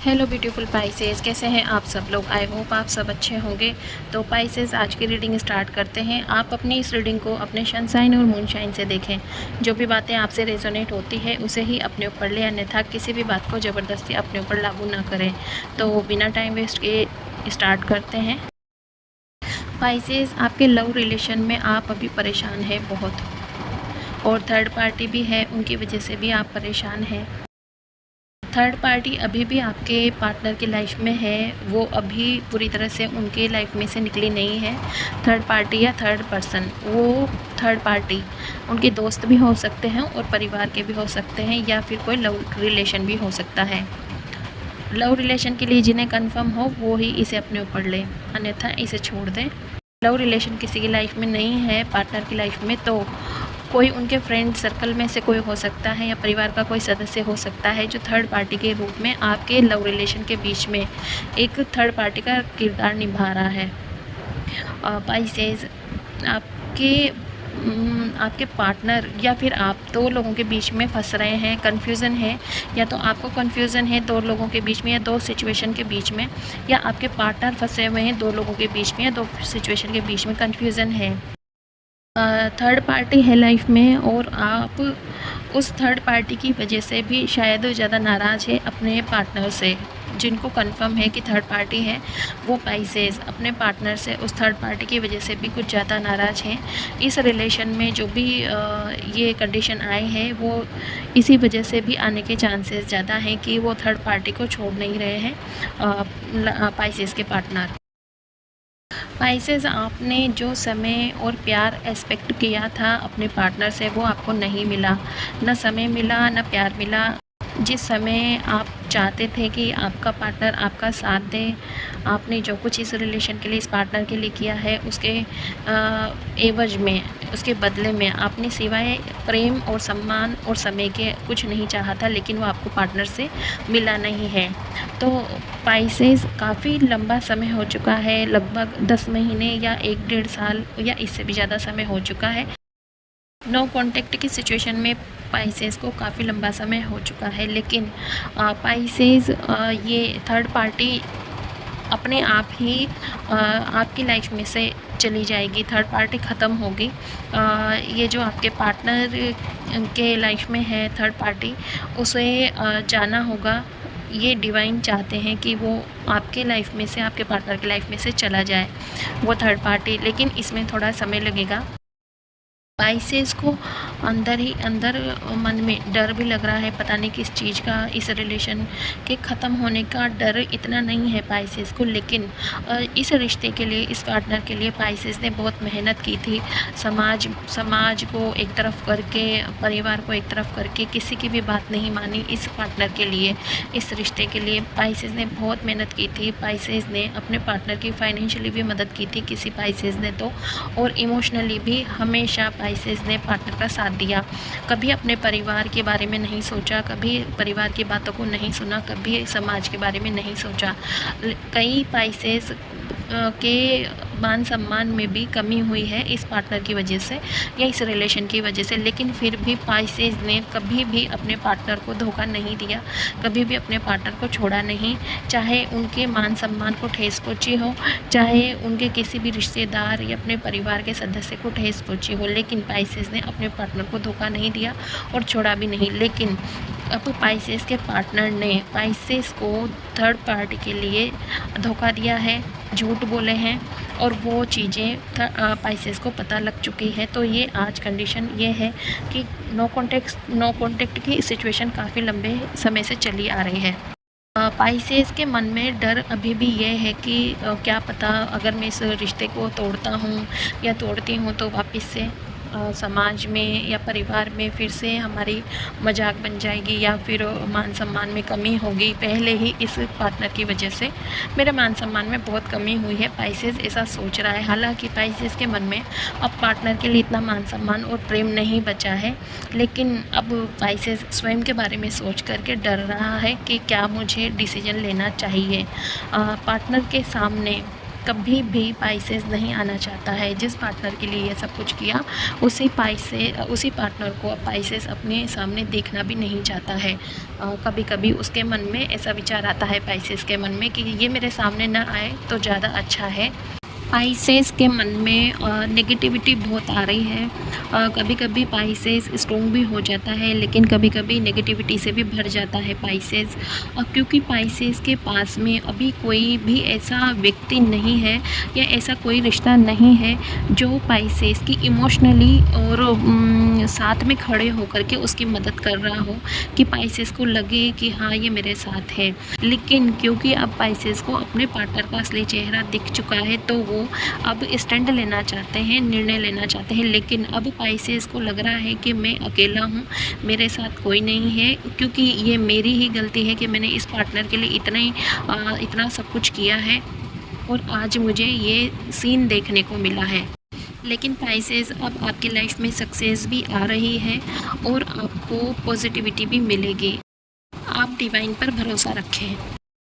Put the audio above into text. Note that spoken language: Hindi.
हेलो ब्यूटीफुल पाइसेस, कैसे हैं आप सब लोग। आई होप आप सब अच्छे होंगे। तो पाइसेस, आज की रीडिंग स्टार्ट करते हैं। आप अपनी इस रीडिंग को अपने सनशाइन और मूनशाइन से देखें। जो भी बातें आपसे रेजोनेट होती है उसे ही अपने ऊपर ले, अन्यथा किसी भी बात को ज़बरदस्ती अपने ऊपर लागू ना करें। तो बिना टाइम वेस्ट किए स्टार्ट करते हैं। पाइसेस, आपके लव रिलेशन में आप अभी परेशान हैं बहुत, और थर्ड पार्टी भी है, उनकी वजह से भी आप परेशान हैं। थर्ड पार्टी अभी भी आपके पार्टनर की लाइफ में है, वो अभी पूरी तरह से उनके लाइफ में से निकली नहीं है। थर्ड पार्टी या थर्ड पर्सन, वो थर्ड पार्टी उनके दोस्त भी हो सकते हैं और परिवार के भी हो सकते हैं, या फिर कोई लव रिलेशन भी हो सकता है। लव रिलेशन के लिए जिन्हें कंफर्म हो वो ही इसे अपने ऊपर लें, अन्यथा इसे छोड़ दें। लव रिलेशन किसी की लाइफ में नहीं है, पार्टनर की लाइफ में, तो कोई उनके फ्रेंड सर्कल में से कोई हो सकता है, या परिवार का कोई सदस्य हो सकता है जो थर्ड पार्टी के रूप में आपके लव रिलेशन के बीच में एक थर्ड पार्टी का किरदार निभा रहा है। पाइसेस, आपके पार्टनर या फिर आप दो लोगों के बीच में फंस रहे हैं, कन्फ्यूज़न है, या तो आपको कन्फ्यूज़न है दो लोगों के बीच में या दो सिचुएशन के बीच में, या आपके पार्टनर फंसे हुए हैं दो लोगों के बीच में या दो सिचुएशन के बीच में, कन्फ्यूज़न है। थर्ड पार्टी है लाइफ में, और आप उस थर्ड पार्टी की वजह से भी शायद ज़्यादा नाराज़ है अपने पार्टनर से। जिनको कंफर्म है कि थर्ड पार्टी है, वो पाइसेस अपने पार्टनर से उस थर्ड पार्टी की वजह से भी कुछ ज़्यादा नाराज़ हैं। इस रिलेशन में जो भी ये कंडीशन आए हैं, वो इसी वजह से भी आने के चांसेस ज़्यादा हैं कि वो थर्ड पार्टी को छोड़ नहीं रहे हैं, पाइसेस के पार्टनर। पाइसेस, आपने जो समय और प्यार एक्सपेक्ट किया था अपने पार्टनर से, वो आपको नहीं मिला। ना समय मिला, ना प्यार मिला। जिस समय आप चाहते थे कि आपका पार्टनर आपका साथ दे, आपने जो कुछ इस रिलेशन के लिए, इस पार्टनर के लिए किया है, उसके एवज में, उसके बदले में आपने सिवाय प्रेम और सम्मान और समय के कुछ नहीं चाहा था, लेकिन वो आपको पार्टनर से मिला नहीं है। तो पाइसेस, काफ़ी लंबा समय हो चुका है, लगभग 10 महीने या 1 डेढ़ साल या इससे भी ज़्यादा समय हो चुका है। नो कॉन्टेक्ट की सिचुएशन में पाइसेस को काफ़ी लंबा समय हो चुका है, लेकिन पाइसेस, ये थर्ड पार्टी अपने आप ही आपकी लाइफ में से चली जाएगी। थर्ड पार्टी ख़त्म होगी। ये जो आपके पार्टनर के लाइफ में है थर्ड पार्टी, उसे जाना होगा। ये डिवाइन चाहते हैं कि वो आपके लाइफ में से, आपके पार्टनर की लाइफ में से चला जाए वो थर्ड पार्टी, लेकिन इसमें थोड़ा समय लगेगा। पाइसेस को अंदर ही अंदर मन में डर भी लग रहा है, पता नहीं किस चीज़ का। इस रिलेशन के ख़त्म होने का डर इतना नहीं है पाइसेस को, लेकिन इस रिश्ते के लिए, इस पार्टनर के लिए पाइसेस ने बहुत मेहनत की थी। समाज को एक तरफ करके, परिवार को एक तरफ करके, किसी की भी बात नहीं मानी इस पार्टनर के लिए, इस रिश्ते के लिए पाइसेस ने बहुत मेहनत की थी। पाइसेस ने अपने पार्टनर की फाइनेंशियली भी मदद की थी किसी पाइसेस ने तो, और इमोशनली भी हमेशा पाइसेस ने पार्टनर का साथ दिया। कभी अपने परिवार के बारे में नहीं सोचा, कभी परिवार की बातों को नहीं सुना, कभी समाज के बारे में नहीं सोचा। कई पाइसेस के मान सम्मान में भी कमी हुई है इस पार्टनर की वजह से या इस रिलेशन की वजह से, लेकिन फिर भी पाइसेस ने कभी भी अपने पार्टनर को धोखा नहीं दिया, कभी भी अपने पार्टनर को छोड़ा नहीं। चाहे उनके मान सम्मान को ठेस पहुँची हो, चाहे उनके किसी भी रिश्तेदार या अपने परिवार के सदस्य को ठेस पहुँची हो, लेकिन पाइसेस ने अपने पार्टनर को धोखा नहीं दिया और छोड़ा भी नहीं। लेकिन अब पाइसेस के पार्टनर ने पाइसेस को थर्ड पार्टी के लिए धोखा दिया है, झूठ बोले हैं, और वो चीज़ें पाइसेस को पता लग चुकी है। तो ये आज कंडीशन ये है कि नो कॉन्टेक्ट की सिचुएशन काफ़ी लंबे समय से चली आ रही है। पाइसेस के मन में डर अभी भी ये है कि क्या पता अगर मैं इस रिश्ते को तोड़ता हूँ या तोड़ती हूँ तो वापस से समाज में या परिवार में फिर से हमारी मजाक बन जाएगी, या फिर मान सम्मान में कमी होगी। पहले ही इस पार्टनर की वजह से मेरे मान सम्मान में बहुत कमी हुई है, पाइसेस ऐसा सोच रहा है। हालांकि पाइसेस के मन में अब पार्टनर के लिए इतना मान सम्मान और प्रेम नहीं बचा है, लेकिन अब पाइसेस स्वयं के बारे में सोच करके डर रहा है कि क्या मुझे डिसीजन लेना चाहिए। पार्टनर के सामने कभी भी पाइसेस नहीं आना चाहता है। जिस पार्टनर के लिए ये सब कुछ किया उसी पार्टनर को पाइसेस अपने सामने देखना भी नहीं चाहता है। कभी कभी उसके मन में ऐसा विचार आता है पाइसेस के मन में कि ये मेरे सामने ना आए तो ज़्यादा अच्छा है। पाइसेस के मन में नेगेटिविटी बहुत आ रही है। कभी कभी पाइसेस स्ट्रॉन्ग भी हो जाता है, लेकिन कभी कभी नेगेटिविटी से भी भर जाता है पाइसेस। क्योंकि पाइसेस के पास में अभी कोई भी ऐसा व्यक्ति नहीं है या ऐसा कोई रिश्ता नहीं है जो पाइसेस की इमोशनली और साथ में खड़े होकर के उसकी मदद कर रहा हो, कि पाइसेस को लगे कि हाँ ये मेरे साथ है। लेकिन क्योंकि अब पाइसेस को अपने पार्टनर का असली चेहरा दिख चुका है तो वो अब स्टैंड लेना चाहते हैं, निर्णय लेना चाहते हैं। लेकिन अब पाइसेस को लग रहा है कि मैं अकेला हूँ, मेरे साथ कोई नहीं है, क्योंकि ये मेरी ही गलती है कि मैंने इस पार्टनर के लिए इतना सब कुछ किया है और आज मुझे ये सीन देखने को मिला है। लेकिन पाइसेस अब आपकी लाइफ में सक्सेस भी आ रही है और आपको पॉजिटिविटी भी मिलेगी। आप डिवाइन पर भरोसा रखें।